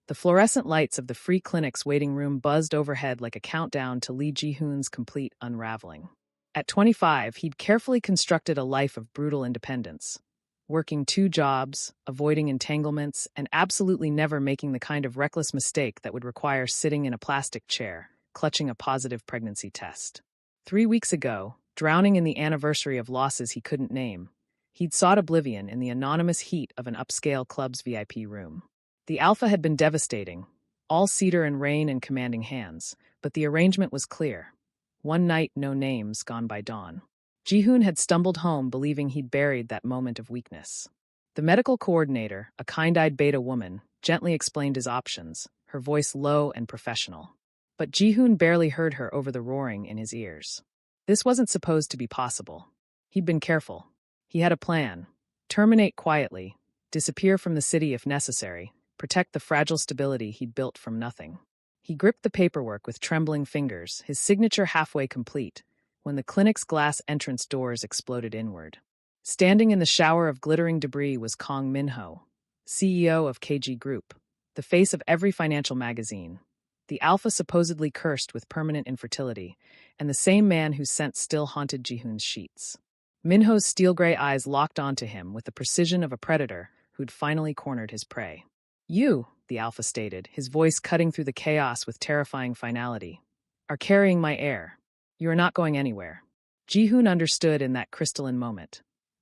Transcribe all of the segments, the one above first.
The fluorescent lights of the free clinic's waiting room buzzed overhead like a countdown to Lee Ji-hoon's complete unraveling. At 25, he'd carefully constructed a life of brutal independence, working 2 jobs, avoiding entanglements, and absolutely never making the kind of reckless mistake that would require sitting in a plastic chair, clutching a positive pregnancy test. 3 weeks ago, drowning in the anniversary of losses he couldn't name, he'd sought oblivion in the anonymous heat of an upscale club's VIP room. The alpha had been devastating, all cedar and rain and commanding hands, but the arrangement was clear. One night, no names, gone by dawn. Ji-hoon had stumbled home believing he'd buried that moment of weakness. The medical coordinator, a kind-eyed beta woman, gently explained his options, her voice low and professional. But Ji-hoon barely heard her over the roaring in his ears. This wasn't supposed to be possible. He'd been careful. He had a plan. Terminate quietly, disappear from the city if necessary, protect the fragile stability he'd built from nothing. He gripped the paperwork with trembling fingers, his signature halfway complete, when the clinic's glass entrance doors exploded inward. Standing in the shower of glittering debris was Kong Min-ho, CEO of KG Group, the face of every financial magazine, the alpha supposedly cursed with permanent infertility, and the same man whose scent still haunted Ji-hoon's sheets. Min-ho's steel-gray eyes locked onto him with the precision of a predator who'd finally cornered his prey. "You," the alpha stated, his voice cutting through the chaos with terrifying finality, "are carrying my heir. You are not going anywhere." Ji-hoon understood in that crystalline moment.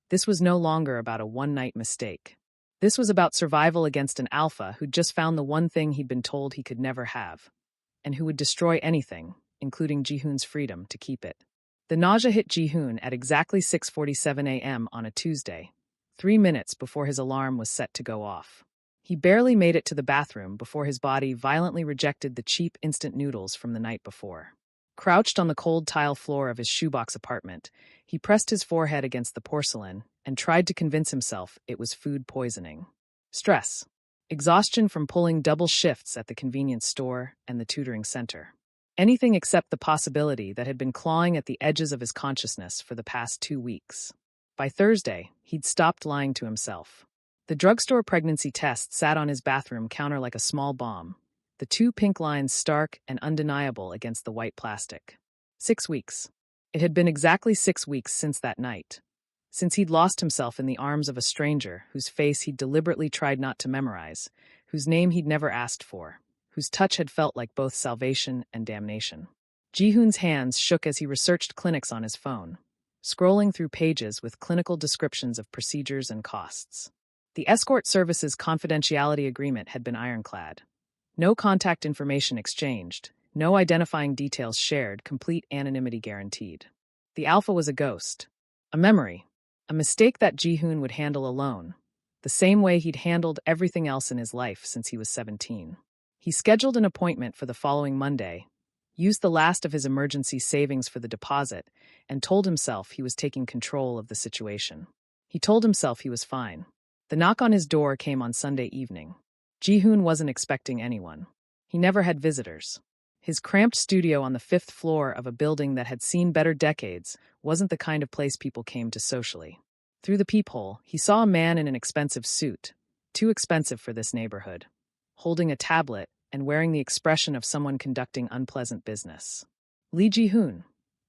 This was no longer about a one-night mistake. This was about survival against an alpha who'd just found the one thing he'd been told he could never have, and who would destroy anything, including Ji-hoon's freedom, to keep it. The nausea hit Ji-hoon at exactly 6:47 a.m. on a Tuesday, 3 minutes before his alarm was set to go off. He barely made it to the bathroom before his body violently rejected the cheap instant noodles from the night before. Crouched on the cold tile floor of his shoebox apartment, he pressed his forehead against the porcelain and tried to convince himself it was food poisoning. Stress. Exhaustion from pulling double shifts at the convenience store and the tutoring center. Anything except the possibility that had been clawing at the edges of his consciousness for the past 2 weeks. By Thursday, he'd stopped lying to himself. The drugstore pregnancy test sat on his bathroom counter like a small bomb, the 2 pink lines stark and undeniable against the white plastic. 6 weeks. It had been exactly 6 weeks since that night, since he'd lost himself in the arms of a stranger whose face he'd deliberately tried not to memorize, whose name he'd never asked for, whose touch had felt like both salvation and damnation. Ji-hoon's hands shook as he researched clinics on his phone, scrolling through pages with clinical descriptions of procedures and costs. The escort service's confidentiality agreement had been ironclad. No contact information exchanged, no identifying details shared, complete anonymity guaranteed. The alpha was a ghost, a memory, a mistake that Ji-hoon would handle alone, the same way he'd handled everything else in his life since he was 17. He scheduled an appointment for the following Monday, used the last of his emergency savings for the deposit, and told himself he was taking control of the situation. He told himself he was fine. The knock on his door came on Sunday evening. Ji-hoon wasn't expecting anyone. He never had visitors. His cramped studio on the 5th floor of a building that had seen better decades wasn't the kind of place people came to socially. Through the peephole, he saw a man in an expensive suit, too expensive for this neighborhood, holding a tablet and wearing the expression of someone conducting unpleasant business. "Lee Ji-hoon?"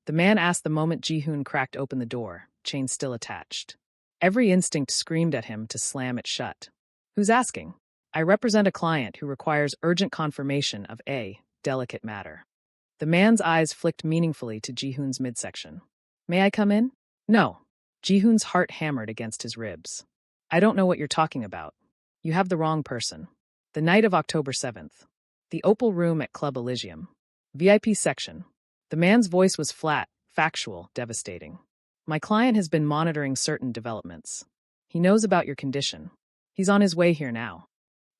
The man asked the moment Ji-hoon cracked open the door, chain still attached. Every instinct screamed at him to slam it shut. "Who's asking?" "I represent a client who requires urgent confirmation of a delicate matter." The man's eyes flicked meaningfully to Ji-hoon's midsection. "May I come in?" "No." Ji-hoon's heart hammered against his ribs. "I don't know what you're talking about. You have the wrong person." The night of October 7th. The Opal Room at Club Elysium. VIP section. The man's voice was flat, factual, devastating. "My client has been monitoring certain developments. He knows about your condition. He's on his way here now."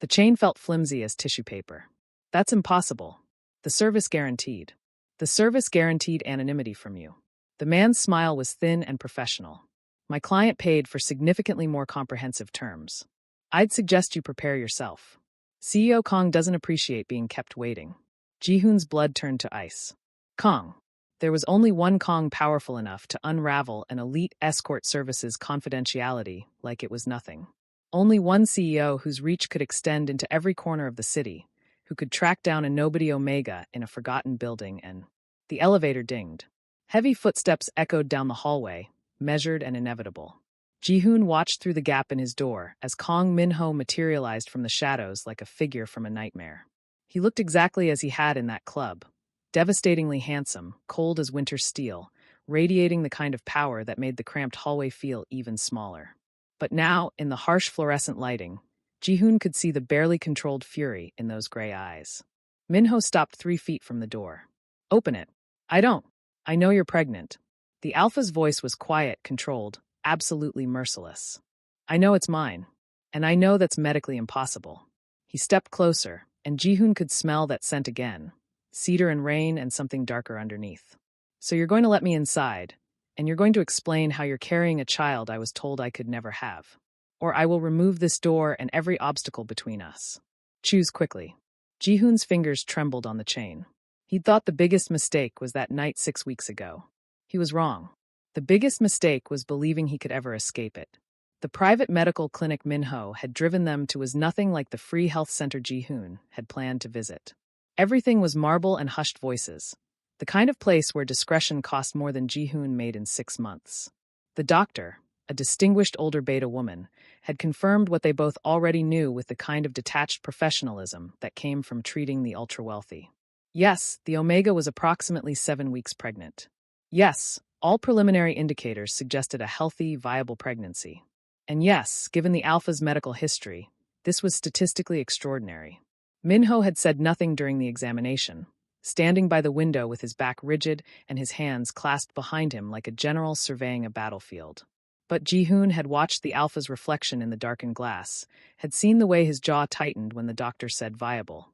The chain felt flimsy as tissue paper. "That's impossible. The service guaranteed. The service guaranteed anonymity from you." The man's smile was thin and professional. "My client paid for significantly more comprehensive terms. I'd suggest you prepare yourself. CEO Kong doesn't appreciate being kept waiting." Ji-hoon's blood turned to ice. Kong. There was only one Kong powerful enough to unravel an elite escort service's confidentiality like it was nothing. Only one CEO whose reach could extend into every corner of the city, who could track down a nobody Omega in a forgotten building. And the elevator dinged. Heavy footsteps echoed down the hallway, measured and inevitable. Ji-hoon watched through the gap in his door as Kong Min-ho materialized from the shadows like a figure from a nightmare. He looked exactly as he had in that club, devastatingly handsome, cold as winter steel, radiating the kind of power that made the cramped hallway feel even smaller. But now, in the harsh fluorescent lighting, Ji-hoon could see the barely controlled fury in those gray eyes. Min-ho stopped 3 feet from the door. "Open it." "I don't. I know you're pregnant." The alpha's voice was quiet, controlled, absolutely merciless. "I know it's mine. And I know that's medically impossible." He stepped closer, and Ji-hoon could smell that scent again. Cedar and rain and something darker underneath. "So you're going to let me inside, and you're going to explain how you're carrying a child I was told I could never have. Or I will remove this door and every obstacle between us. Choose quickly." Ji-hoon's fingers trembled on the chain. He'd thought the biggest mistake was that night 6 weeks ago. He was wrong. The biggest mistake was believing he could ever escape it. The private medical clinic Min-ho had driven them to was nothing like the free health center Ji-hoon had planned to visit. Everything was marble and hushed voices, the kind of place where discretion cost more than Ji-hoon made in 6 months. The doctor, a distinguished older beta woman, had confirmed what they both already knew with the kind of detached professionalism that came from treating the ultra-wealthy. Yes, the Omega was approximately 7 weeks pregnant. Yes, all preliminary indicators suggested a healthy, viable pregnancy. And yes, given the Alpha's medical history, this was statistically extraordinary. Min-ho had said nothing during the examination, standing by the window with his back rigid and his hands clasped behind him like a general surveying a battlefield. But Ji-hoon had watched the Alpha's reflection in the darkened glass, had seen the way his jaw tightened when the doctor said viable,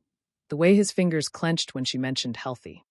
the way his fingers clenched when she mentioned healthy.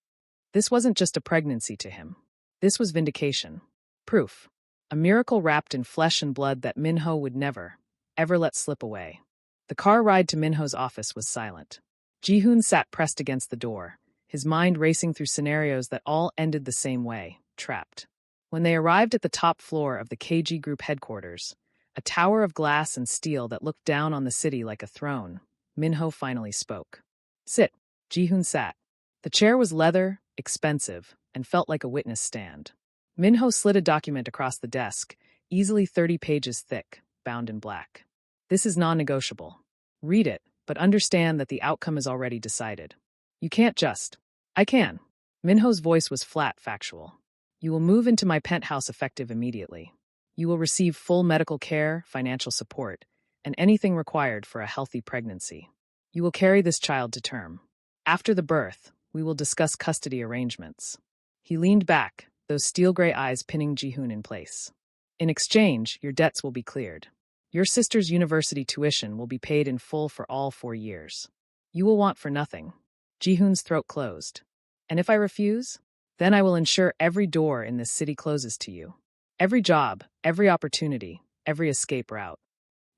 This wasn't just a pregnancy to him. This was vindication. Proof. A miracle wrapped in flesh and blood that Min-ho would never, ever let slip away. The car ride to Min-ho's office was silent. Ji-hoon sat pressed against the door, his mind racing through scenarios that all ended the same way, trapped. When they arrived at the top floor of the KG Group headquarters, a tower of glass and steel that looked down on the city like a throne, Min-ho finally spoke. "Sit." Ji-hoon sat. The chair was leather, expensive, and felt like a witness stand. Min-ho slid a document across the desk, easily 30 pages thick, bound in black. "This is non-negotiable. Read it, but understand that the outcome is already decided. You can't just—" "I can." Min-ho's voice was flat, factual. "You will move into my penthouse effective immediately. You will receive full medical care, financial support, and anything required for a healthy pregnancy. You will carry this child to term. After the birth, we will discuss custody arrangements." He leaned back, those steel-gray eyes pinning Ji-hoon in place. "In exchange, your debts will be cleared. Your sister's university tuition will be paid in full for all 4 years. You will want for nothing." Ji-hoon's throat closed. "And if I refuse? Then I will ensure every door in this city closes to you. Every job, every opportunity, every escape route."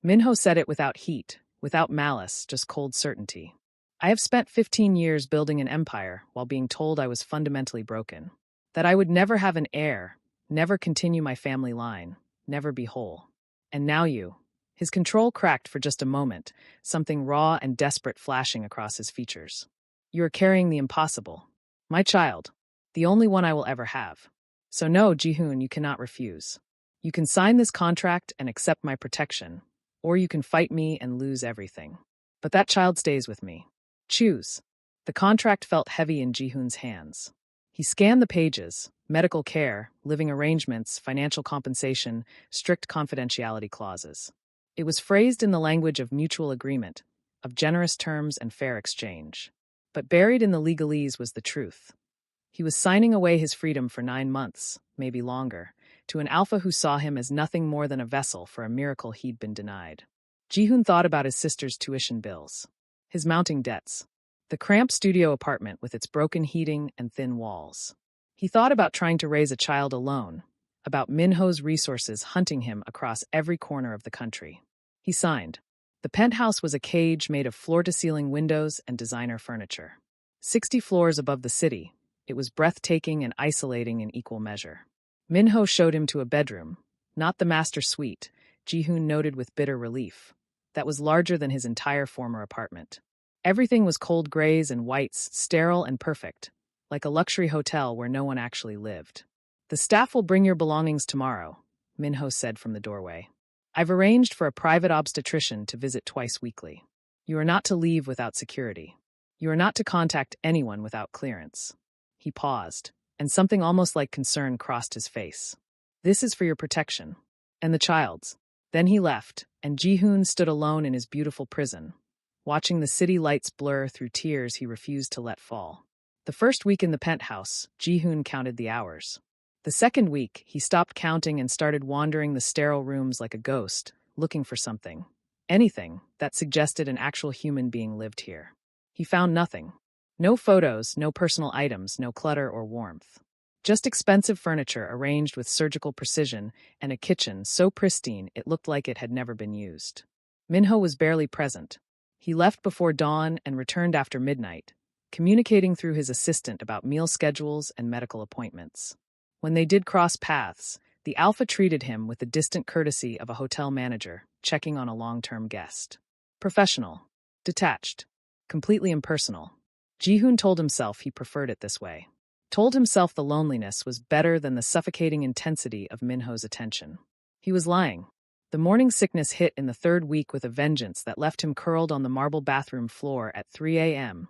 Min-ho said it without heat, without malice, just cold certainty. "I have spent 15 years building an empire while being told I was fundamentally broken. That I would never have an heir, never continue my family line, never be whole. And now you—" His control cracked for just a moment, something raw and desperate flashing across his features. "You are carrying the impossible. My child. The only one I will ever have. So no, Ji-hoon, you cannot refuse. You can sign this contract and accept my protection, or you can fight me and lose everything. But that child stays with me. Choose." The contract felt heavy in Ji-hoon's hands. He scanned the pages: medical care, living arrangements, financial compensation, strict confidentiality clauses. It was phrased in the language of mutual agreement, of generous terms and fair exchange. But buried in the legalese was the truth. He was signing away his freedom for 9 months, maybe longer, to an alpha who saw him as nothing more than a vessel for a miracle he'd been denied. Ji-hoon thought about his sister's tuition bills, his mounting debts, the cramped studio apartment with its broken heating and thin walls. He thought about trying to raise a child alone, about Min-ho's resources hunting him across every corner of the country. He signed. The penthouse was a cage made of floor-to-ceiling windows and designer furniture. 60 floors above the city, it was breathtaking and isolating in equal measure. Min-ho showed him to a bedroom, not the master suite, Ji-hoon noted with bitter relief, that was larger than his entire former apartment. Everything was cold grays and whites, sterile and perfect, like a luxury hotel where no one actually lived. "The staff will bring your belongings tomorrow," Minho said from the doorway. "I've arranged for a private obstetrician to visit twice weekly. You are not to leave without security. You are not to contact anyone without clearance." He paused, and something almost like concern crossed his face. "This is for your protection. And the child's." Then he left, and Ji-hoon stood alone in his beautiful prison, watching the city lights blur through tears he refused to let fall. The first week in the penthouse, Ji-hoon counted the hours. The second week, he stopped counting and started wandering the sterile rooms like a ghost, looking for something. Anything that suggested an actual human being lived here. He found nothing. No photos, no personal items, no clutter or warmth. Just expensive furniture arranged with surgical precision and a kitchen so pristine it looked like it had never been used. Minho was barely present. He left before dawn and returned after midnight, communicating through his assistant about meal schedules and medical appointments. When they did cross paths, the Alpha treated him with the distant courtesy of a hotel manager checking on a long-term guest. Professional, detached, completely impersonal. Ji-hoon told himself he preferred it this way. Told himself the loneliness was better than the suffocating intensity of Minho's attention. He was lying. The morning sickness hit in the third week with a vengeance that left him curled on the marble bathroom floor at 3 a.m.,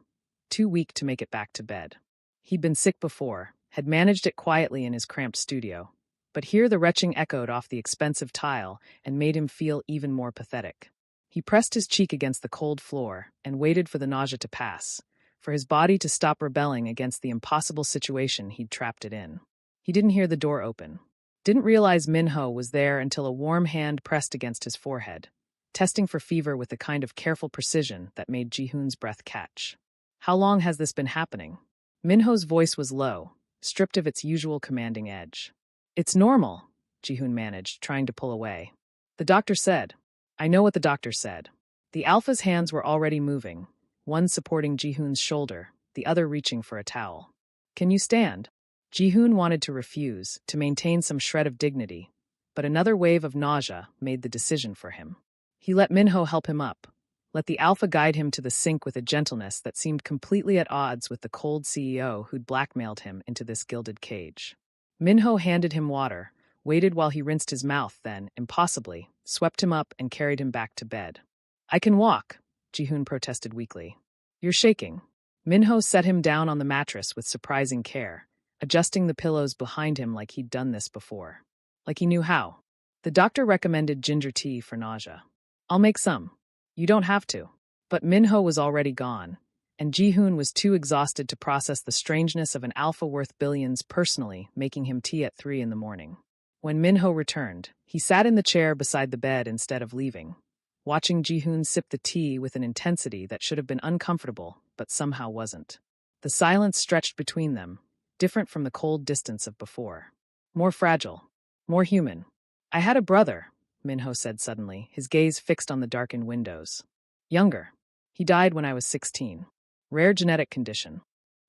too weak to make it back to bed. He'd been sick before, had managed it quietly in his cramped studio, but here the retching echoed off the expensive tile and made him feel even more pathetic. He pressed his cheek against the cold floor and waited for the nausea to pass, for his body to stop rebelling against the impossible situation he'd trapped it in. He didn't hear the door open. Didn't realize Minho was there until a warm hand pressed against his forehead, testing for fever with the kind of careful precision that made Ji-hoon's breath catch. "How long has this been happening?" Minho's voice was low, stripped of its usual commanding edge. "It's normal," Ji-hoon managed, trying to pull away. "The doctor said." "I know what the doctor said." The Alpha's hands were already moving, one supporting Ji-hoon's shoulder, the other reaching for a towel. "Can you stand?" Ji-hoon wanted to refuse, to maintain some shred of dignity, but another wave of nausea made the decision for him. He let Minho help him up, let the Alpha guide him to the sink with a gentleness that seemed completely at odds with the cold CEO who'd blackmailed him into this gilded cage. Minho handed him water, waited while he rinsed his mouth, then, impossibly, swept him up and carried him back to bed. "I can walk," Ji-hoon protested weakly. "You're shaking." Minho set him down on the mattress with surprising care, adjusting the pillows behind him like he'd done this before. Like he knew how. "The doctor recommended ginger tea for nausea. I'll make some." "You don't have to." But Minho was already gone, and Ji-hoon was too exhausted to process the strangeness of an Alpha worth billions personally making him tea at 3 in the morning. When Minho returned, he sat in the chair beside the bed instead of leaving, watching Ji-hoon sip the tea with an intensity that should have been uncomfortable, but somehow wasn't. The silence stretched between them, different from the cold distance of before. More fragile. More human. "I had a brother," Minho said suddenly, his gaze fixed on the darkened windows. "Younger. He died when I was 16. Rare genetic condition."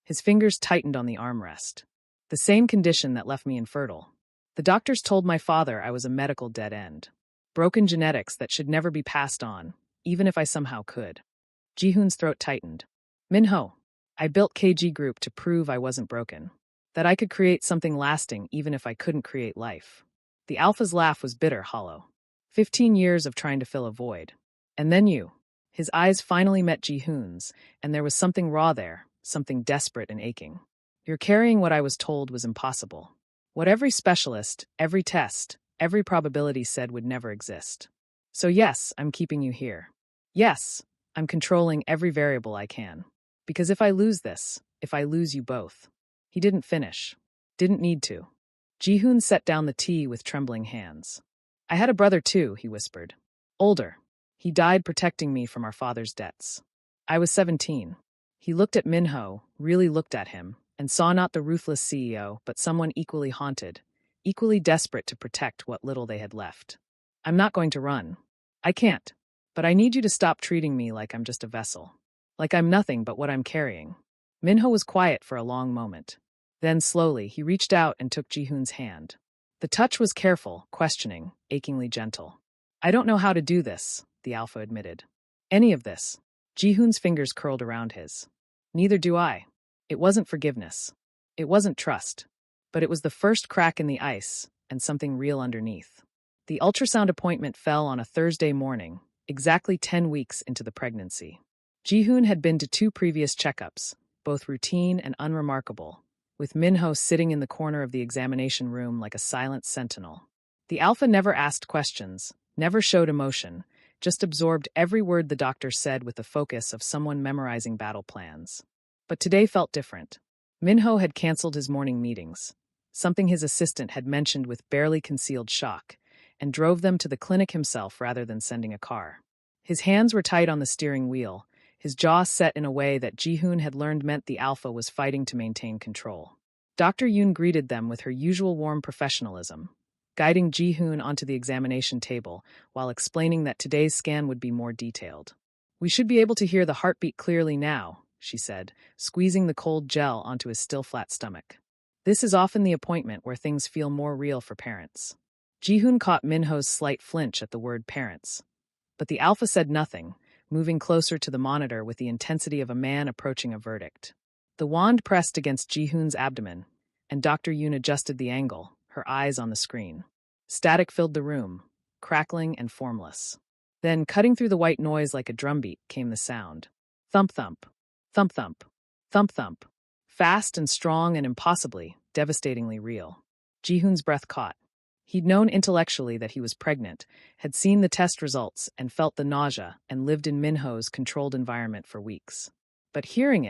His fingers tightened on the armrest. "The same condition that left me infertile. The doctors told my father I was a medical dead end. Broken genetics that should never be passed on, even if I somehow could." Ji-hoon's throat tightened. "Minho, I built KG Group to prove I wasn't broken. That I could create something lasting even if I couldn't create life." The Alpha's laugh was bitter, hollow. 15 years of trying to fill a void. And then you. His eyes finally met Ji-hoon's, and there was something raw there, something desperate and aching. "You're carrying what I was told was impossible. What every specialist, every test, every probability said would never exist. So yes, I'm keeping you here. Yes, I'm controlling every variable I can. Because if I lose this, if I lose you both." He didn't finish. Didn't need to. Ji-hoon set down the tea with trembling hands. "I had a brother too," he whispered. "Older. He died protecting me from our father's debts. I was 17. He looked at Minho, really looked at him, and saw not the ruthless CEO, but someone equally haunted, equally desperate to protect what little they had left. "I'm not going to run. I can't. But I need you to stop treating me like I'm just a vessel. Like I'm nothing but what I'm carrying." Minho was quiet for a long moment. Then, slowly, he reached out and took Ji-hoon's hand. The touch was careful, questioning, achingly gentle. "I don't know how to do this," the alpha admitted. Any of this. Ji-hoon's fingers curled around his. Neither do I. It wasn't forgiveness. It wasn't trust. But it was the first crack in the ice, and something real underneath. The ultrasound appointment fell on a Thursday morning, exactly 10 weeks into the pregnancy. Ji-hoon had been to 2 previous checkups, both routine and unremarkable, with Minho sitting in the corner of the examination room like a silent sentinel. The alpha never asked questions, never showed emotion, just absorbed every word the doctor said with the focus of someone memorizing battle plans. But today felt different. Minho had canceled his morning meetings, something his assistant had mentioned with barely concealed shock, and drove them to the clinic himself rather than sending a car. His hands were tight on the steering wheel, his jaw set in a way that Ji-hoon had learned meant the alpha was fighting to maintain control. Dr. Yoon greeted them with her usual warm professionalism, guiding Ji-hoon onto the examination table while explaining that today's scan would be more detailed. "We should be able to hear the heartbeat clearly now," she said, squeezing the cold gel onto his still flat stomach. "This is often the appointment where things feel more real for parents." Ji-hoon caught Minho's slight flinch at the word parents. But the alpha said nothing, moving closer to the monitor with the intensity of a man approaching a verdict. The wand pressed against Ji-hoon's abdomen, and Dr. Yoon adjusted the angle, her eyes on the screen. Static filled the room, crackling and formless. Then, cutting through the white noise like a drumbeat, came the sound. Thump-thump, thump-thump, thump-thump. Fast and strong and impossibly, devastatingly real. Ji-hoon's breath caught. He'd known intellectually that he was pregnant, had seen the test results and felt the nausea, and lived in Minho's controlled environment for weeks. But hearing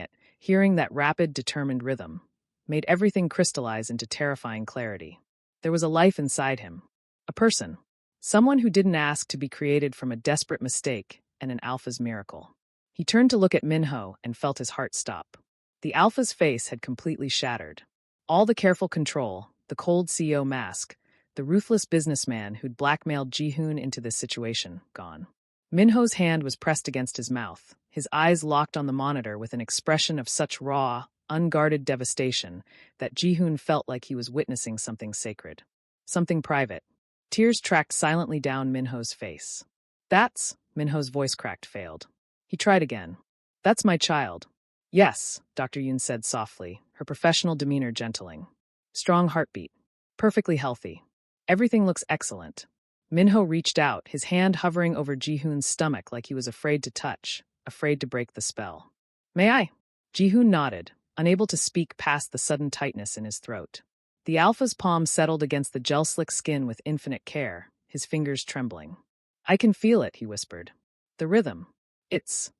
that rapid, determined rhythm, made everything crystallize into terrifying clarity. There was a life inside him. A person. Someone who didn't ask to be created from a desperate mistake and an alpha's miracle. He turned to look at Minho and felt his heart stop. The alpha's face had completely shattered. All the careful control, the cold CEO mask, the ruthless businessman who'd blackmailed Ji-hoon into this situation, gone. Minho's hand was pressed against his mouth, his eyes locked on the monitor with an expression of such raw, unguarded devastation that Ji-hoon felt like he was witnessing something sacred. Something private. Tears tracked silently down Minho's face. "That's," Minho's voice cracked failed. He tried again. "That's my child." "Yes," Dr. Yoon said softly, her professional demeanor gentling. "Strong heartbeat. Perfectly healthy. Everything looks excellent." Minho reached out, his hand hovering over Ji-hoon's stomach like he was afraid to touch, afraid to break the spell. "May I?" Ji-hoon nodded, unable to speak past the sudden tightness in his throat. The alpha's palm settled against the gel-slick skin with infinite care, his fingers trembling. "I can feel it," he whispered. "The rhythm.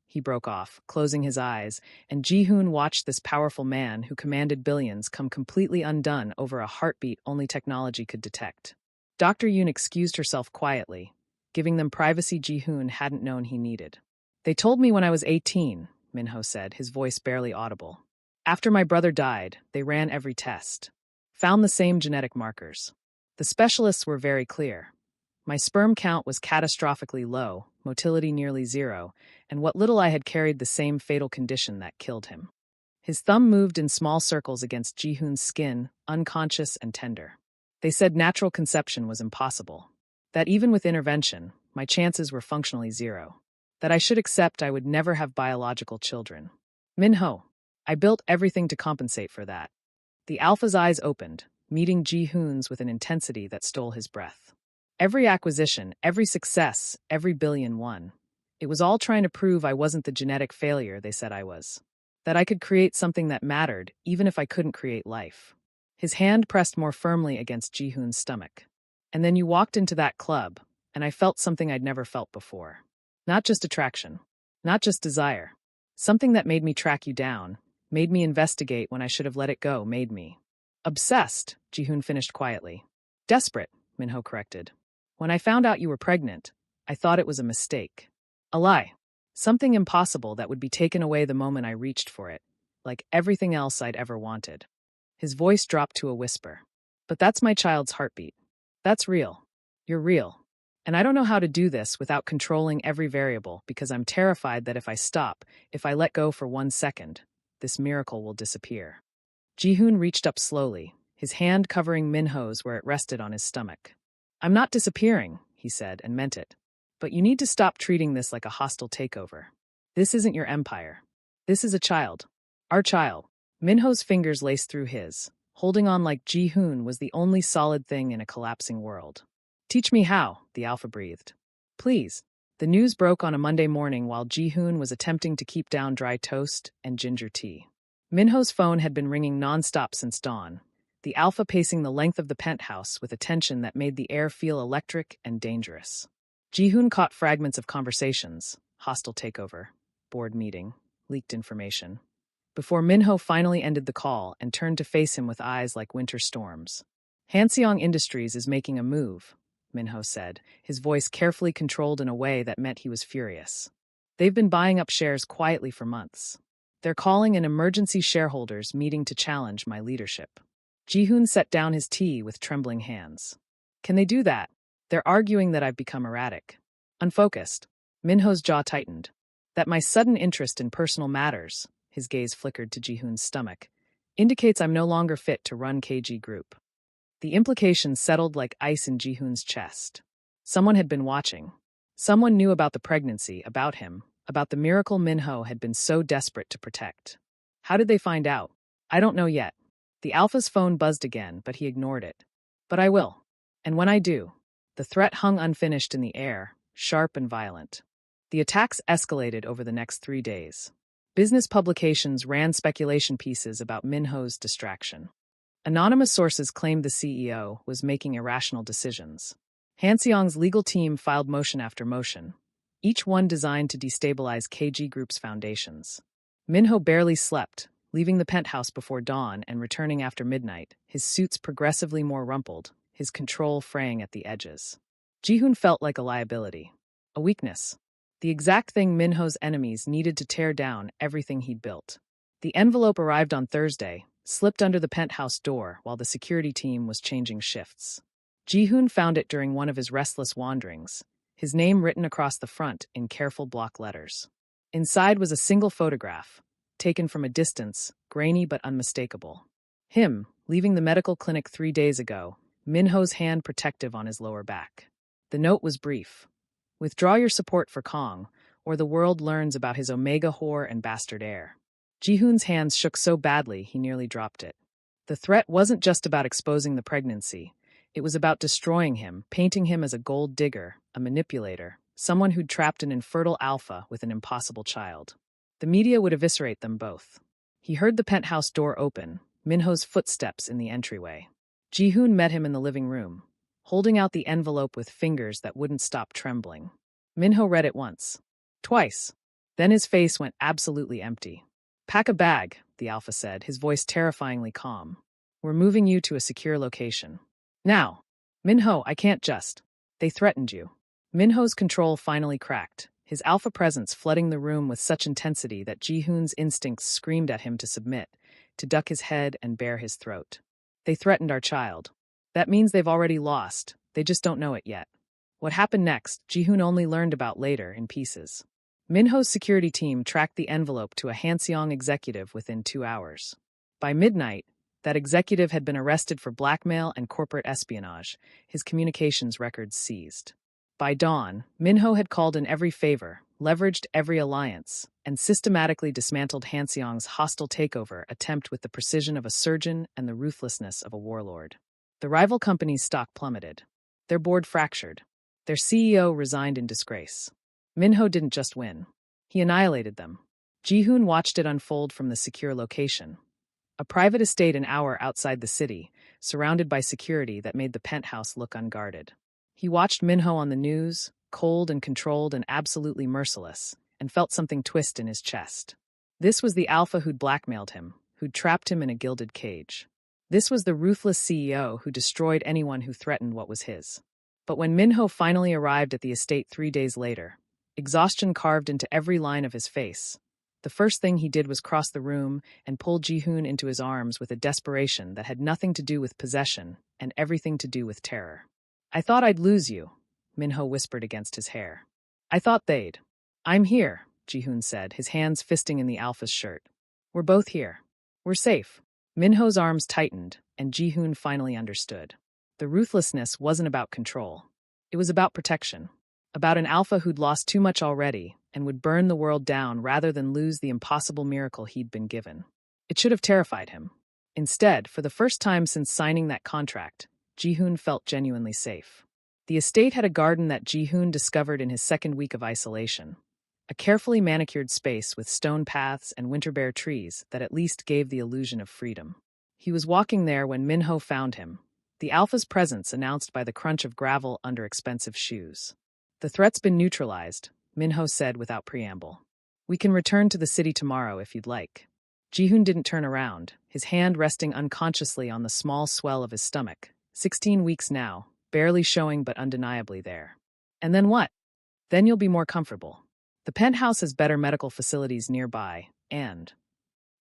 He broke off, closing his eyes, and Ji-hoon watched this powerful man who commanded billions come completely undone over a heartbeat only technology could detect. Dr. Yoon excused herself quietly, giving them privacy Ji-hoon hadn't known he needed. "They told me when I was 18, Minho said, his voice barely audible. "After my brother died, they ran every test. Found the same genetic markers. The specialists were very clear. My sperm count was catastrophically low, motility nearly zero, and what little I had carried the same fatal condition that killed him." His thumb moved in small circles against Ji-hoon's skin, unconscious and tender. "They said natural conception was impossible. That even with intervention, my chances were functionally zero. That I should accept I would never have biological children. Minho, I built everything to compensate for that." The alpha's eyes opened, meeting Ji-hoon's with an intensity that stole his breath. "Every acquisition, every success, every billion won. It was all trying to prove I wasn't the genetic failure they said I was. That I could create something that mattered, even if I couldn't create life." His hand pressed more firmly against Ji-hoon's stomach. "And then you walked into that club, and I felt something I'd never felt before. Not just attraction. Not just desire. Something that made me track you down, made me investigate when I should have let it go, made me obsessed," Ji-hoon finished quietly. "Desperate," Minho corrected. "When I found out you were pregnant, I thought it was a mistake. A lie. Something impossible that would be taken away the moment I reached for it, like everything else I'd ever wanted." His voice dropped to a whisper. "But that's my child's heartbeat. That's real. You're real. And I don't know how to do this without controlling every variable because I'm terrified that if I stop, if I let go for 1 second, this miracle will disappear." Ji-hoon reached up slowly, his hand covering Minho's where it rested on his stomach. "I'm not disappearing," he said, and meant it. But you need to stop treating this like a hostile takeover. This isn't your empire. This is a child. Our child. Minho's fingers laced through his. Holding on like Ji-hoon was the only solid thing in a collapsing world. Teach me how, the alpha breathed. Please. The news broke on a Monday morning while Ji-hoon was attempting to keep down dry toast and ginger tea. Minho's phone had been ringing nonstop since dawn, the alpha pacing the length of the penthouse with a tension that made the air feel electric and dangerous. Ji-hoon caught fragments of conversations, hostile takeover, board meeting, leaked information, before Minho finally ended the call and turned to face him with eyes like winter storms. Hanseong Industries is making a move, Minho said, his voice carefully controlled in a way that meant he was furious. They've been buying up shares quietly for months. They're calling an emergency shareholders meeting to challenge my leadership. Ji-hoon set down his tea with trembling hands. Can they do that? They're arguing that I've become erratic, unfocused. Minho's jaw tightened. That my sudden interest in personal matters, his gaze flickered to Ji-hoon's stomach, indicates I'm no longer fit to run KG Group. The implications settled like ice in Ji-hoon's chest. Someone had been watching. Someone knew about the pregnancy, about him, about the miracle Minho had been so desperate to protect. How did they find out? I don't know yet. The alpha's phone buzzed again, but he ignored it. But I will. And when I do, the threat hung unfinished in the air, sharp and violent. The attacks escalated over the next 3 days. Business publications ran speculation pieces about Minho's distraction. Anonymous sources claimed the CEO was making irrational decisions. Hanseong's legal team filed motion after motion, each one designed to destabilize KG Group's foundations. Minho barely slept, leaving the penthouse before dawn and returning after midnight, his suits progressively more rumpled, his control fraying at the edges. Ji-hoon felt like a liability, a weakness, the exact thing Minho's enemies needed to tear down everything he'd built. The envelope arrived on Thursday, slipped under the penthouse door while the security team was changing shifts. Ji-hoon found it during one of his restless wanderings, his name written across the front in careful block letters. Inside was a single photograph, taken from a distance, grainy but unmistakable. Him, leaving the medical clinic 3 days ago, Minho's hand protective on his lower back. The note was brief. Withdraw your support for Kong, or the world learns about his Omega whore and bastard heir. Ji-hoon's hands shook so badly he nearly dropped it. The threat wasn't just about exposing the pregnancy. It was about destroying him, painting him as a gold digger, a manipulator, someone who'd trapped an infertile alpha with an impossible child. The media would eviscerate them both. He heard the penthouse door open, Minho's footsteps in the entryway. Ji-hoon met him in the living room, holding out the envelope with fingers that wouldn't stop trembling. Minho read it once, twice. Then his face went absolutely empty. Pack a bag, the alpha said, his voice terrifyingly calm. We're moving you to a secure location. Now. Minho, I can't just. They threatened you. Minho's control finally cracked, his alpha presence flooding the room with such intensity that Ji-hoon's instincts screamed at him to submit, to duck his head and bare his throat. They threatened our child. That means they've already lost, they just don't know it yet. What happened next, Ji-hoon only learned about later in pieces. Minho's security team tracked the envelope to a Hanseong executive within 2 hours. By midnight, that executive had been arrested for blackmail and corporate espionage, his communications records seized. By dawn, Minho had called in every favor, leveraged every alliance, and systematically dismantled Hanseong's hostile takeover attempt with the precision of a surgeon and the ruthlessness of a warlord. The rival company's stock plummeted. Their board fractured. Their CEO resigned in disgrace. Minho didn't just win. He annihilated them. Ji-hoon watched it unfold from the secure location. A private estate an hour outside the city, surrounded by security that made the penthouse look unguarded. He watched Minho on the news, cold and controlled and absolutely merciless, and felt something twist in his chest. This was the alpha who'd blackmailed him, who'd trapped him in a gilded cage. This was the ruthless CEO who destroyed anyone who threatened what was his. But when Minho finally arrived at the estate 3 days later, exhaustion carved into every line of his face. The first thing he did was cross the room and pull Ji-hoon into his arms with a desperation that had nothing to do with possession and everything to do with terror. I thought I'd lose you, Minho whispered against his hair. I thought they'd. I'm here, Ji-hoon said, his hands fisting in the alpha's shirt. We're both here. We're safe. Minho's arms tightened, and Ji-hoon finally understood. The ruthlessness wasn't about control. It was about protection. About an alpha who'd lost too much already and would burn the world down rather than lose the impossible miracle he'd been given. It should have terrified him. Instead, for the first time since signing that contract, Ji-hoon felt genuinely safe. The estate had a garden that Ji-hoon discovered in his second week of isolation. A carefully manicured space with stone paths and winter-bare trees that at least gave the illusion of freedom. He was walking there when Minho found him, the alpha's presence announced by the crunch of gravel under expensive shoes. "The threat's been neutralized," Minho said without preamble. "We can return to the city tomorrow if you'd like." Ji-hoon didn't turn around, his hand resting unconsciously on the small swell of his stomach. 16 weeks now, barely showing but undeniably there. "And then what?" "Then you'll be more comfortable. The penthouse has better medical facilities nearby, and—"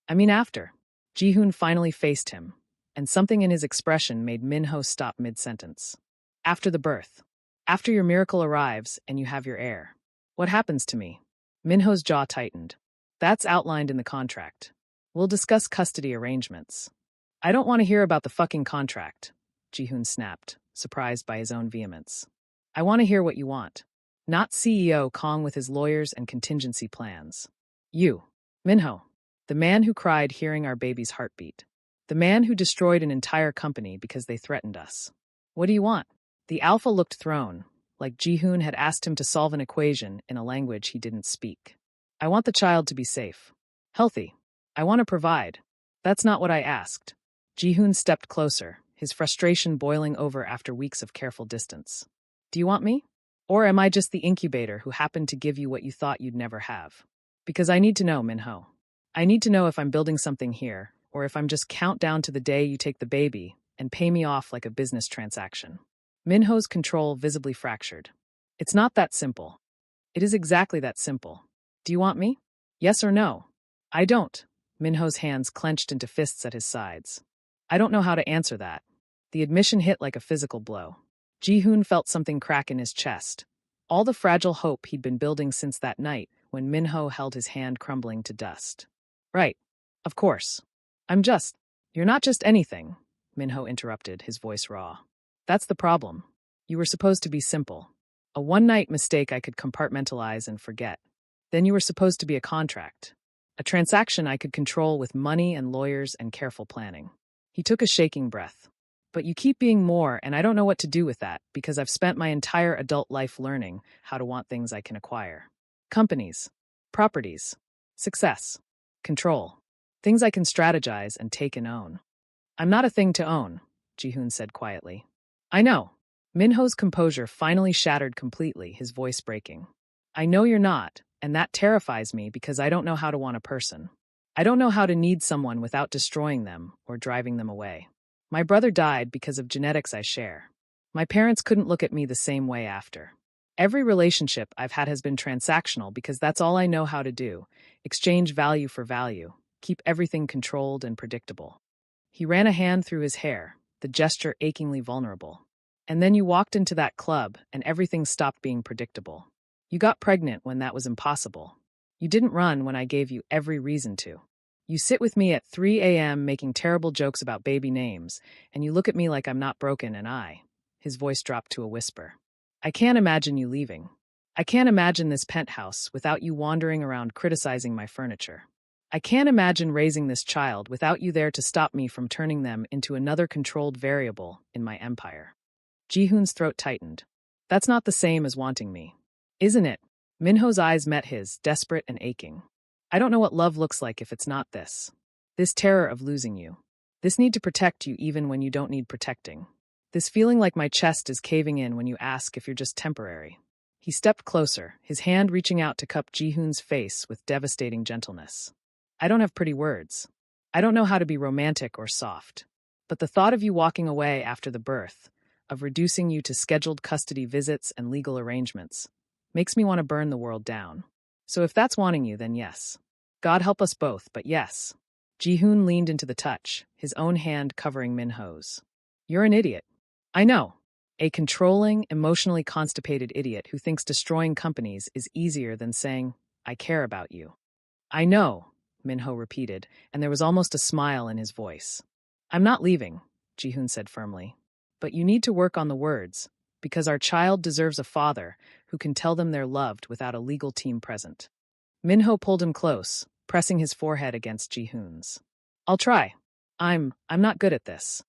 after." Ji-hoon finally faced him, and something in his expression made Minho stop mid-sentence. "After the birth. After your miracle arrives and you have your heir. What happens to me?" Minho's jaw tightened. "That's outlined in the contract. We'll discuss custody arrangements." "I don't want to hear about the fucking contract," Ji-hoon snapped, surprised by his own vehemence. "I want to hear what you want. Not CEO Kong with his lawyers and contingency plans. You, Minho, the man who cried hearing our baby's heartbeat. The man who destroyed an entire company because they threatened us. What do you want?" The alpha looked thrown, like Ji-hoon had asked him to solve an equation in a language he didn't speak. "I want the child to be safe. Healthy. I want to provide. That's not what I asked." Ji-hoon stepped closer, his frustration boiling over after weeks of careful distance. "Do you want me? Or am I just the incubator who happened to give you what you thought you'd never have? Because I need to know, Minho. I need to know if I'm building something here, or if I'm just countdown to the day you take the baby and pay me off like a business transaction." Minho's control visibly fractured. "It's not that simple." "It is exactly that simple. Do you want me? Yes or no?" "I don't." Minho's hands clenched into fists at his sides. "I don't know how to answer that." The admission hit like a physical blow. Ji-hoon felt something crack in his chest. All the fragile hope he'd been building since that night when Minho held his hand crumbling to dust. "Right. Of course. You're not just anything," Minho interrupted, his voice raw. "That's the problem. You were supposed to be simple. A one-night mistake I could compartmentalize and forget. Then you were supposed to be a contract. A transaction I could control with money and lawyers and careful planning." He took a shaking breath. "But you keep being more, and I don't know what to do with that because I've spent my entire adult life learning how to want things I can acquire. Companies, properties, success, control. Things I can strategize and take and own." "I'm not a thing to own," Ji-hoon said quietly. "I know." Minho's composure finally shattered completely, his voice breaking. "I know you're not, and that terrifies me because I don't know how to want a person. I don't know how to need someone without destroying them or driving them away. My brother died because of genetics I share. My parents couldn't look at me the same way after. Every relationship I've had has been transactional because that's all I know how to do, exchange value for value, keep everything controlled and predictable." He ran a hand through his hair, the gesture achingly vulnerable. "And then you walked into that club and everything stopped being predictable. You got pregnant when that was impossible. You didn't run when I gave you every reason to. You sit with me at 3 a.m. making terrible jokes about baby names, and you look at me like I'm not broken and his voice dropped to a whisper. "I can't imagine you leaving. I can't imagine this penthouse without you wandering around criticizing my furniture. I can't imagine raising this child without you there to stop me from turning them into another controlled variable in my empire." Ji-hoon's throat tightened. "That's not the same as wanting me. Isn't it?" Minho's eyes met his, desperate and aching. "I don't know what love looks like if it's not this. This terror of losing you. This need to protect you even when you don't need protecting. This feeling like my chest is caving in when you ask if you're just temporary." He stepped closer, his hand reaching out to cup Ji-hoon's face with devastating gentleness. "I don't have pretty words. I don't know how to be romantic or soft. But the thought of you walking away after the birth, of reducing you to scheduled custody visits and legal arrangements, makes me want to burn the world down. So if that's wanting you, then yes. God help us both, but yes." Ji-hoon leaned into the touch, his own hand covering Minho's. "You're an idiot. I know. A controlling, emotionally constipated idiot who thinks destroying companies is easier than saying, 'I care about you.'" "I know," Minho repeated, and there was almost a smile in his voice. "I'm not leaving," Ji-hoon said firmly. "But you need to work on the words. Because our child deserves a father who can tell them they're loved without a legal team present. Minho pulled him close, pressing his forehead against Ji-hoon's. I'll try. I'm not good at this.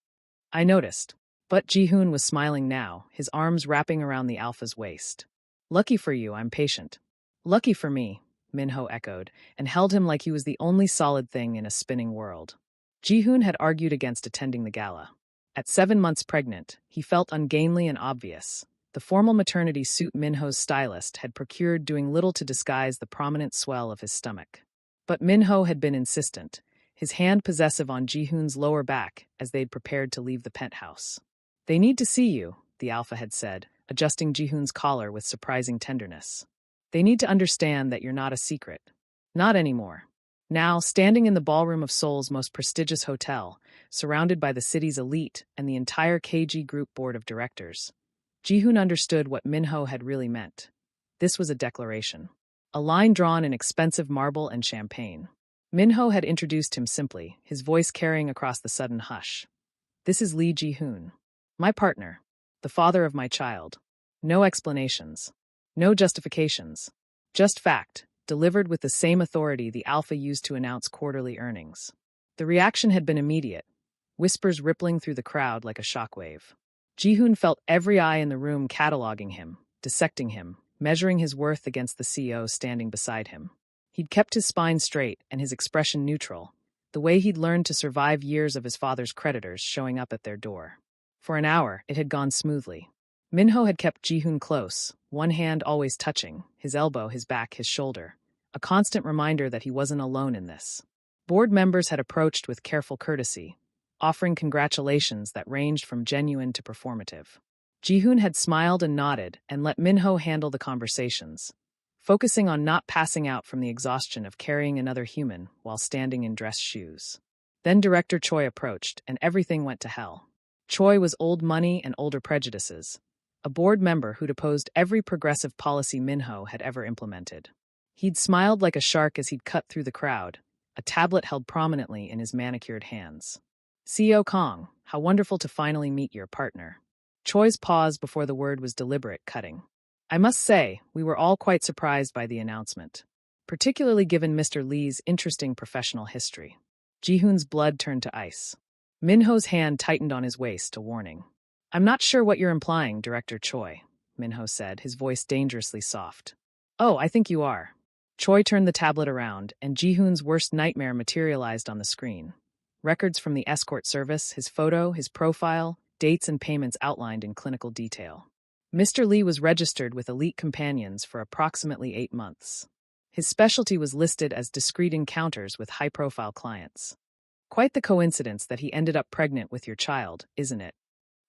I noticed. But Ji-hoon was smiling now, his arms wrapping around the alpha's waist. Lucky for you, I'm patient. Lucky for me, Minho echoed, and held him like he was the only solid thing in a spinning world. Ji-hoon had argued against attending the gala. At 7 months pregnant, he felt ungainly and obvious. The formal maternity suit Minho's stylist had procured doing little to disguise the prominent swell of his stomach. But Minho had been insistent, his hand possessive on Ji-hoon's lower back as they'd prepared to leave the penthouse. They need to see you, the alpha had said, adjusting Ji-hoon's collar with surprising tenderness. They need to understand that you're not a secret. Not anymore. Now, standing in the ballroom of Seoul's most prestigious hotel, surrounded by the city's elite and the entire KG Group board of directors, Ji-hoon understood what Minho had really meant. This was a declaration. A line drawn in expensive marble and champagne. Minho had introduced him simply, his voice carrying across the sudden hush. This is Lee Ji-hoon. My partner. The father of my child. No explanations. No justifications. Just fact, delivered with the same authority the alpha used to announce quarterly earnings. The reaction had been immediate, whispers rippling through the crowd like a shockwave. Ji-hoon felt every eye in the room cataloging him, dissecting him, measuring his worth against the CEO standing beside him. He'd kept his spine straight and his expression neutral, the way he'd learned to survive years of his father's creditors showing up at their door. For an hour, it had gone smoothly. Minho had kept Ji-hoon close, one hand always touching, his elbow, his back, his shoulder, a constant reminder that he wasn't alone in this. Board members had approached with careful courtesy, offering congratulations that ranged from genuine to performative. Ji-hoon had smiled and nodded and let Minho handle the conversations, focusing on not passing out from the exhaustion of carrying another human while standing in dress shoes. Then Director Choi approached, and everything went to hell. Choi was old money and older prejudices, a board member who'd opposed every progressive policy Minho had ever implemented. He'd smiled like a shark as he'd cut through the crowd, a tablet held prominently in his manicured hands. CEO Kong, how wonderful to finally meet your partner. Choi's pause before the word was deliberate, cutting. I must say, we were all quite surprised by the announcement, particularly given Mr. Lee's interesting professional history. Ji-hoon's blood turned to ice. Minho's hand tightened on his waist, a warning. I'm not sure what you're implying, Director Choi, Minho said, his voice dangerously soft. Oh, I think you are. Choi turned the tablet around, and Ji-hoon's worst nightmare materialized on the screen. Records from the escort service, his photo, his profile, dates and payments outlined in clinical detail. Mr. Lee was registered with elite companions for approximately 8 months. His specialty was listed as discreet encounters with high-profile clients. Quite the coincidence that he ended up pregnant with your child, isn't it?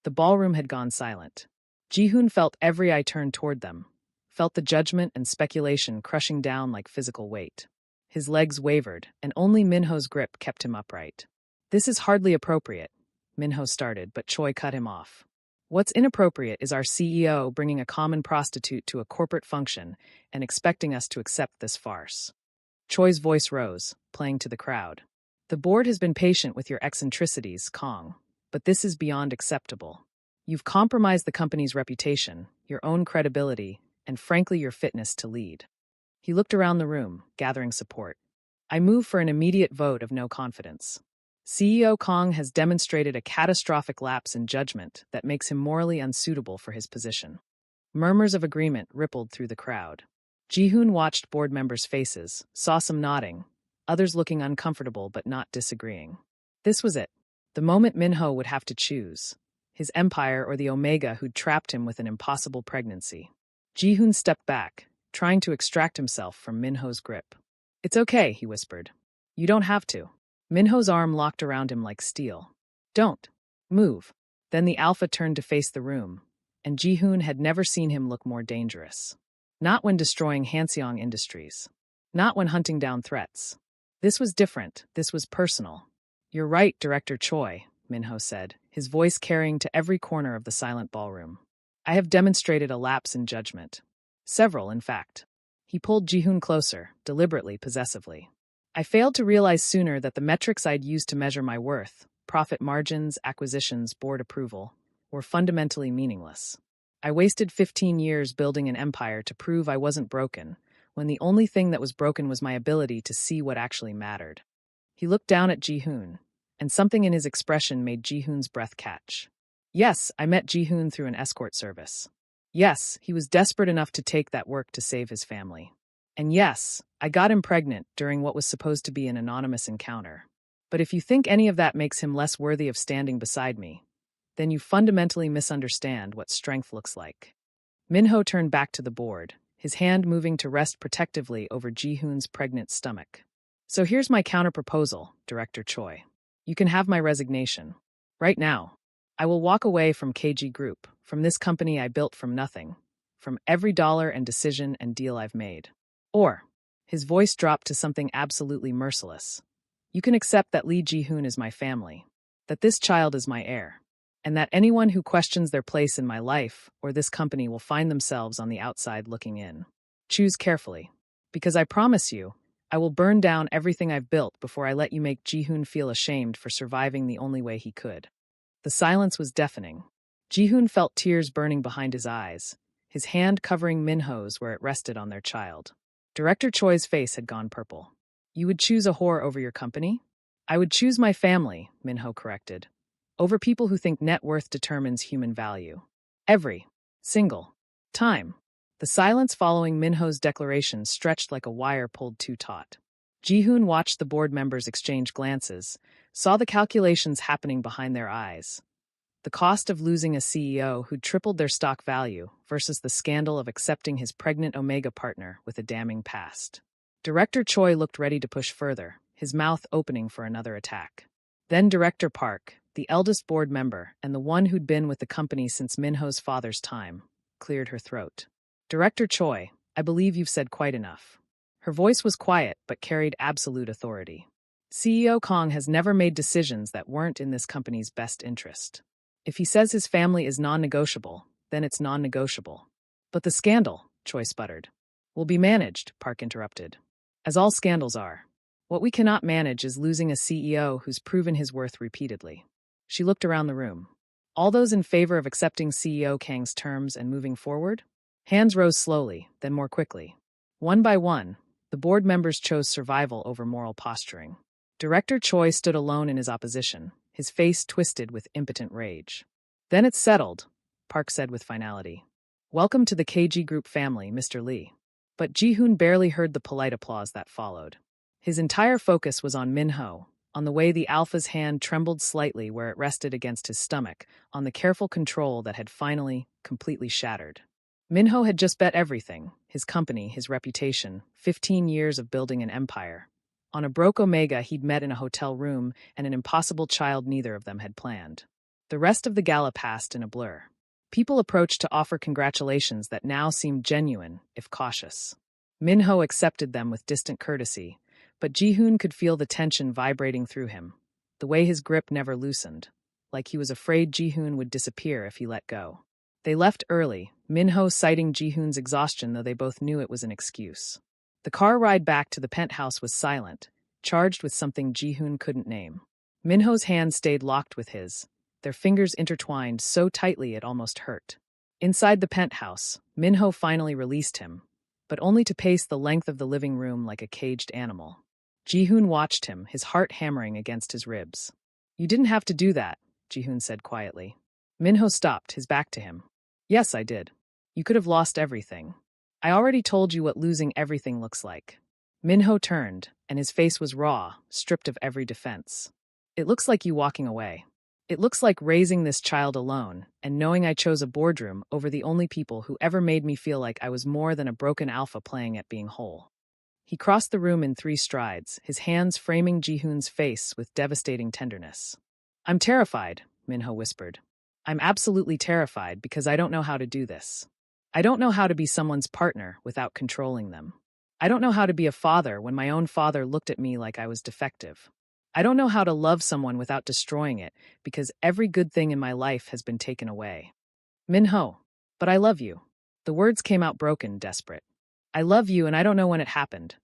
The ballroom had gone silent. Ji-hoon felt every eye turned toward them, felt the judgment and speculation crushing down like physical weight. His legs wavered, and only Minho's grip kept him upright. This is hardly appropriate, Minho started, but Choi cut him off. What's inappropriate is our CEO bringing a common prostitute to a corporate function and expecting us to accept this farce. Choi's voice rose, playing to the crowd. The board has been patient with your eccentricities, Kong, but this is beyond acceptable. You've compromised the company's reputation, your own credibility, and frankly your fitness to lead. He looked around the room, gathering support. I move for an immediate vote of no confidence. CEO Kong has demonstrated a catastrophic lapse in judgment that makes him morally unsuitable for his position. Murmurs of agreement rippled through the crowd. Ji-hoon watched board members' faces, saw some nodding, others looking uncomfortable but not disagreeing. This was it. The moment Minho would have to choose. His empire or the Omega who'd trapped him with an impossible pregnancy. Ji-hoon stepped back, trying to extract himself from Minho's grip. It's okay, he whispered. You don't have to. Minho's arm locked around him like steel. Don't. Move. Then the alpha turned to face the room, and Ji-hoon had never seen him look more dangerous. Not when destroying Hanseong Industries. Not when hunting down threats. This was different. This was personal. You're right, Director Choi, Minho said, his voice carrying to every corner of the silent ballroom. I have demonstrated a lapse in judgment. Several, in fact. He pulled Ji-hoon closer, deliberately, possessively. I failed to realize sooner that the metrics I'd used to measure my worth, profit margins, acquisitions, board approval, were fundamentally meaningless. I wasted 15 years building an empire to prove I wasn't broken, when the only thing that was broken was my ability to see what actually mattered. He looked down at Ji-hoon, and something in his expression made Ji-hoon's breath catch. Yes, I met Ji-hoon through an escort service. Yes, he was desperate enough to take that work to save his family. And yes, I got him pregnant during what was supposed to be an anonymous encounter. But if you think any of that makes him less worthy of standing beside me, then you fundamentally misunderstand what strength looks like. Minho turned back to the board, his hand moving to rest protectively over Ji-hoon's pregnant stomach. So here's my counter-proposal, Director Choi. You can have my resignation. Right now. I will walk away from KG Group, from this company I built from nothing, from every dollar and decision and deal I've made. Or, his voice dropped to something absolutely merciless. You can accept that Lee Ji-hoon is my family, that this child is my heir, and that anyone who questions their place in my life or this company will find themselves on the outside looking in. Choose carefully, because I promise you, I will burn down everything I've built before I let you make Ji-hoon feel ashamed for surviving the only way he could. The silence was deafening. Ji-hoon felt tears burning behind his eyes, his hand covering Minho's where it rested on their child. Director Choi's face had gone purple. You would choose a whore over your company? I would choose my family, Minho corrected. Over people who think net worth determines human value. Every single time. The silence following Minho's declaration stretched like a wire pulled too taut. Ji-hoon watched the board members exchange glances, saw the calculations happening behind their eyes. The cost of losing a CEO who'd tripled their stock value versus the scandal of accepting his pregnant Omega partner with a damning past. Director Choi looked ready to push further, his mouth opening for another attack. Then Director Park, the eldest board member and the one who'd been with the company since Minho's father's time, cleared her throat. Director Choi, I believe you've said quite enough. Her voice was quiet but carried absolute authority. CEO Kong has never made decisions that weren't in this company's best interest. If he says his family is non-negotiable, then it's non-negotiable. But the scandal, Choi sputtered. Will be managed, Park interrupted. As all scandals are. What we cannot manage is losing a CEO who's proven his worth repeatedly. She looked around the room. All those in favor of accepting CEO Kang's terms and moving forward? Hands rose slowly, then more quickly. One by one, the board members chose survival over moral posturing. Director Choi stood alone in his opposition, his face twisted with impotent rage. Then it's settled, Park said with finality. Welcome to the KG Group family, Mr. Lee. But Ji-hoon barely heard the polite applause that followed. His entire focus was on Minho, on the way the alpha's hand trembled slightly where it rested against his stomach, on the careful control that had finally, completely shattered. Minho had just bet everything, his company, his reputation, 15 years of building an empire. On a broke Omega he'd met in a hotel room and an impossible child neither of them had planned. The rest of the gala passed in a blur. People approached to offer congratulations that now seemed genuine, if cautious. Minho accepted them with distant courtesy, but Ji-hoon could feel the tension vibrating through him, the way his grip never loosened, like he was afraid Ji-hoon would disappear if he let go. They left early, Minho citing Ji-hoon's exhaustion though they both knew it was an excuse. The car ride back to the penthouse was silent, charged with something Ji-hoon couldn't name. Minho's hand stayed locked with his, their fingers intertwined so tightly it almost hurt. Inside the penthouse, Minho finally released him, but only to pace the length of the living room like a caged animal. Ji-hoon watched him, his heart hammering against his ribs. You didn't have to do that, Ji-hoon said quietly. Minho stopped, his back to him. Yes, I did. You could have lost everything. I already told you what losing everything looks like. Minho turned, and his face was raw, stripped of every defense. It looks like you walking away. It looks like raising this child alone, and knowing I chose a boardroom over the only people who ever made me feel like I was more than a broken alpha playing at being whole. He crossed the room in 3 strides, his hands framing Ji-hoon's face with devastating tenderness. I'm terrified, Minho whispered. I'm absolutely terrified because I don't know how to do this. I don't know how to be someone's partner without controlling them. I don't know how to be a father when my own father looked at me like I was defective. I don't know how to love someone without destroying it because every good thing in my life has been taken away. Minho, but I love you. The words came out broken, desperate. I love you and I don't know when it happened.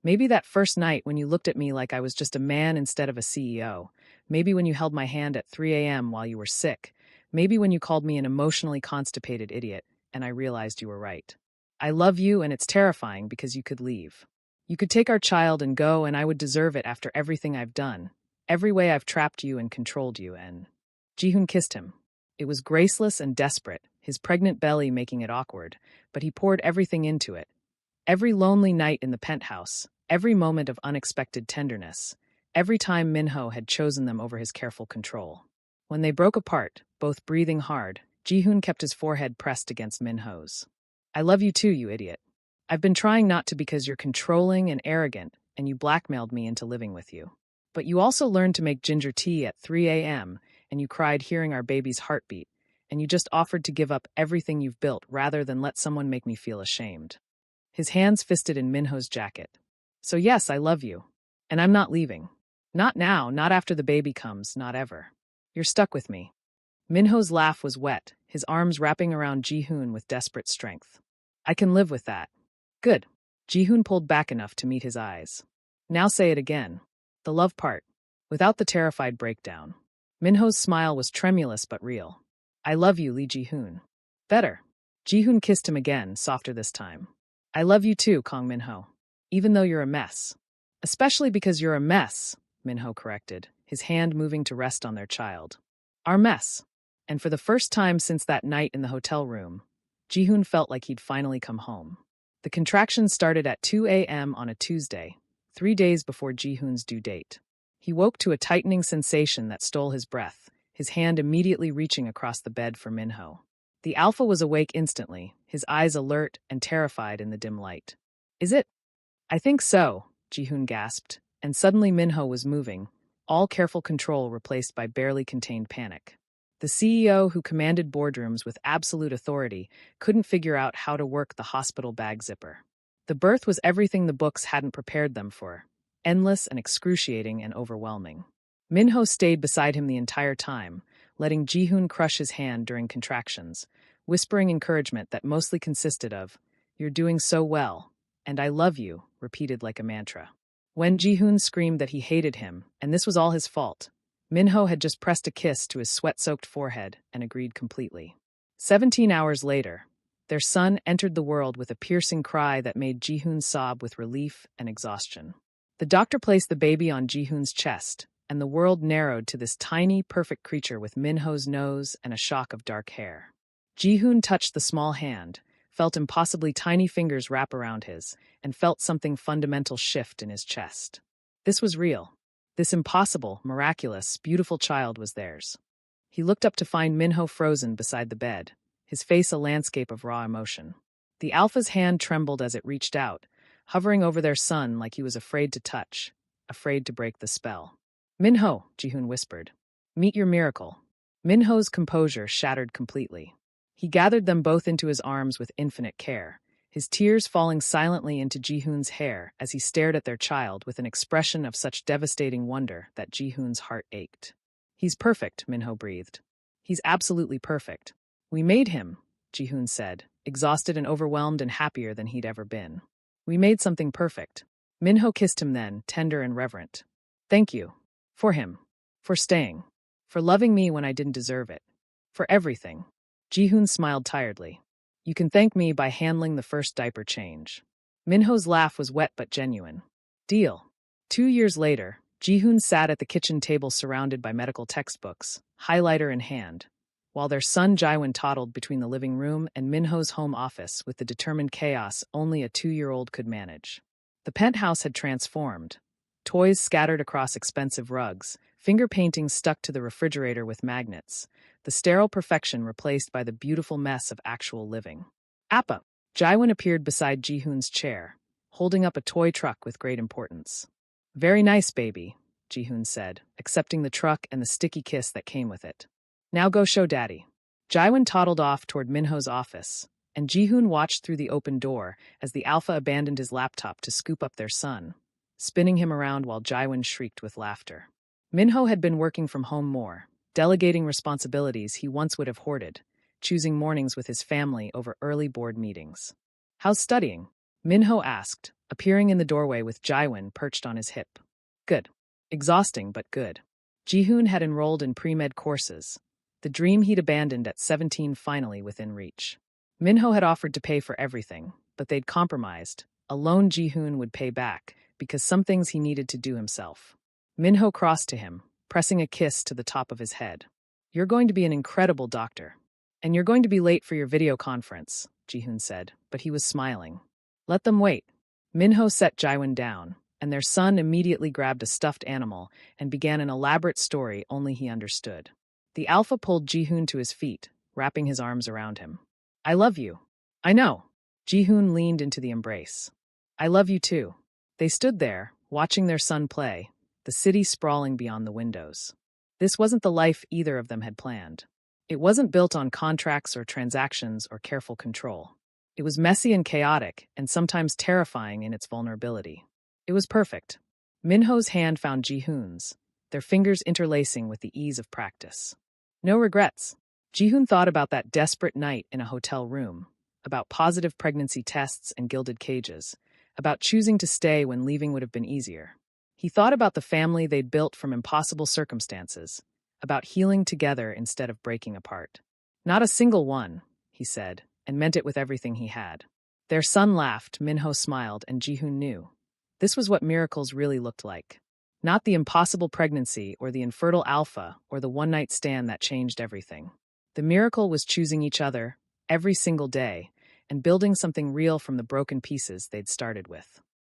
Maybe that first night when you looked at me like I was just a man instead of a CEO. Maybe when you held my hand at 3 a.m. while you were sick. Maybe when you called me an emotionally constipated idiot, and I realized you were right. I love you, and it's terrifying because you could leave. You could take our child and go, and I would deserve it after everything I've done. Every way I've trapped you and controlled you, and... Ji-hoon kissed him. It was graceless and desperate, his pregnant belly making it awkward, but he poured everything into it. Every lonely night in the penthouse, every moment of unexpected tenderness, every time Minho had chosen them over his careful control. When they broke apart, both breathing hard, Ji-hoon kept his forehead pressed against Minho's. I love you too, you idiot. I've been trying not to because you're controlling and arrogant, and you blackmailed me into living with you. But you also learned to make ginger tea at 3 a.m., and you cried hearing our baby's heartbeat, and you just offered to give up everything you've built rather than let someone make me feel ashamed. His hands fisted in Minho's jacket. So yes, I love you. And I'm not leaving. Not now, not after the baby comes, not ever. You're stuck with me. Minho's laugh was wet, his arms wrapping around Ji-hoon with desperate strength. I can live with that. Good. Ji-hoon pulled back enough to meet his eyes. Now say it again. The love part. Without the terrified breakdown. Minho's smile was tremulous but real. I love you, Lee Ji-hoon. Better. Ji-hoon kissed him again, softer this time. I love you too, Kong Minho. Even though you're a mess. Especially because you're a mess, Minho corrected, his hand moving to rest on their child. Our mess. And for the first time since that night in the hotel room, Ji-hoon felt like he'd finally come home. The contractions started at 2 a.m. on a Tuesday, 3 days before Ji-hoon's due date. He woke to a tightening sensation that stole his breath, his hand immediately reaching across the bed for Minho. The alpha was awake instantly, his eyes alert and terrified in the dim light. Is it? I think so, Ji-hoon gasped, and suddenly Minho was moving, all careful control replaced by barely contained panic. The CEO, who commanded boardrooms with absolute authority, couldn't figure out how to work the hospital bag zipper. The birth was everything the books hadn't prepared them for. Endless and excruciating and overwhelming. Minho stayed beside him the entire time, letting Ji-hoon crush his hand during contractions, whispering encouragement that mostly consisted of, "You're doing so well," and "I love you," repeated like a mantra. When Ji-hoon screamed that he hated him, and this was all his fault, Minho had just pressed a kiss to his sweat-soaked forehead and agreed completely. 17 hours later, their son entered the world with a piercing cry that made Ji-hoon sob with relief and exhaustion. The doctor placed the baby on Ji-hoon's chest, and the world narrowed to this tiny, perfect creature with Minho's nose and a shock of dark hair. Ji-hoon touched the small hand, felt impossibly tiny fingers wrap around his, and felt something fundamental shift in his chest. This was real. This impossible, miraculous, beautiful child was theirs. He looked up to find Minho frozen beside the bed, his face a landscape of raw emotion. The alpha's hand trembled as it reached out, hovering over their son like he was afraid to touch, afraid to break the spell. Minho, Ji-hoon whispered. Meet your miracle. Minho's composure shattered completely. He gathered them both into his arms with infinite care, his tears falling silently into Ji-hoon's hair as he stared at their child with an expression of such devastating wonder that Ji-hoon's heart ached. He's perfect, Minho breathed. He's absolutely perfect. We made him, Ji-hoon said, exhausted and overwhelmed and happier than he'd ever been. We made something perfect. Minho kissed him then, tender and reverent. Thank you. For him. For staying. For loving me when I didn't deserve it. For everything. Ji-hoon smiled tiredly. You can thank me by handling the first diaper change. Minho's laugh was wet but genuine. Deal. 2 years later, Ji-hoon sat at the kitchen table surrounded by medical textbooks, highlighter in hand, while their son Jaewon toddled between the living room and Minho's home office with the determined chaos only a 2-year-old could manage. The penthouse had transformed. Toys scattered across expensive rugs, finger paintings stuck to the refrigerator with magnets, the sterile perfection replaced by the beautiful mess of actual living. Appa! Jaewon appeared beside Ji-hoon's chair, holding up a toy truck with great importance. Very nice, baby, Ji-hoon said, accepting the truck and the sticky kiss that came with it. Now go show Daddy. Jaewon toddled off toward Minho's office, and Ji-hoon watched through the open door as the alpha abandoned his laptop to scoop up their son, spinning him around while Jaewon shrieked with laughter. Minho had been working from home more, delegating responsibilities he once would have hoarded, choosing mornings with his family over early board meetings. How's studying? Minho asked, appearing in the doorway with Jaewon perched on his hip. Good. Exhausting, but good. Ji-hoon had enrolled in pre-med courses. The dream he'd abandoned at 17 finally within reach. Minho had offered to pay for everything, but they'd compromised. Alone Ji-hoon would pay back, because some things he needed to do himself. Minho crossed to him, pressing a kiss to the top of his head. "You're going to be an incredible doctor. And you're going to be late for your video conference," Ji-hoon said, but he was smiling. "Let them wait." Minho set Jaewon down, and their son immediately grabbed a stuffed animal and began an elaborate story only he understood. The alpha pulled Ji-hoon to his feet, wrapping his arms around him. "I love you." "I know." Ji-hoon leaned into the embrace. "I love you too." They stood there, watching their son play, the city sprawling beyond the windows. This wasn't the life either of them had planned. It wasn't built on contracts or transactions or careful control. It was messy and chaotic, and sometimes terrifying in its vulnerability. It was perfect. Minho's hand found Ji-hoon's, their fingers interlacing with the ease of practice. No regrets. Ji-hoon thought about that desperate night in a hotel room, about positive pregnancy tests and gilded cages, about choosing to stay when leaving would have been easier. He thought about the family they'd built from impossible circumstances, about healing together instead of breaking apart. "Not a single one," he said, and meant it with everything he had. Their son laughed, Minho smiled, and Ji-hoon knew. This was what miracles really looked like. Not the impossible pregnancy or the infertile alpha or the one-night stand that changed everything. The miracle was choosing each other, every single day, and building something real from the broken pieces they'd started with.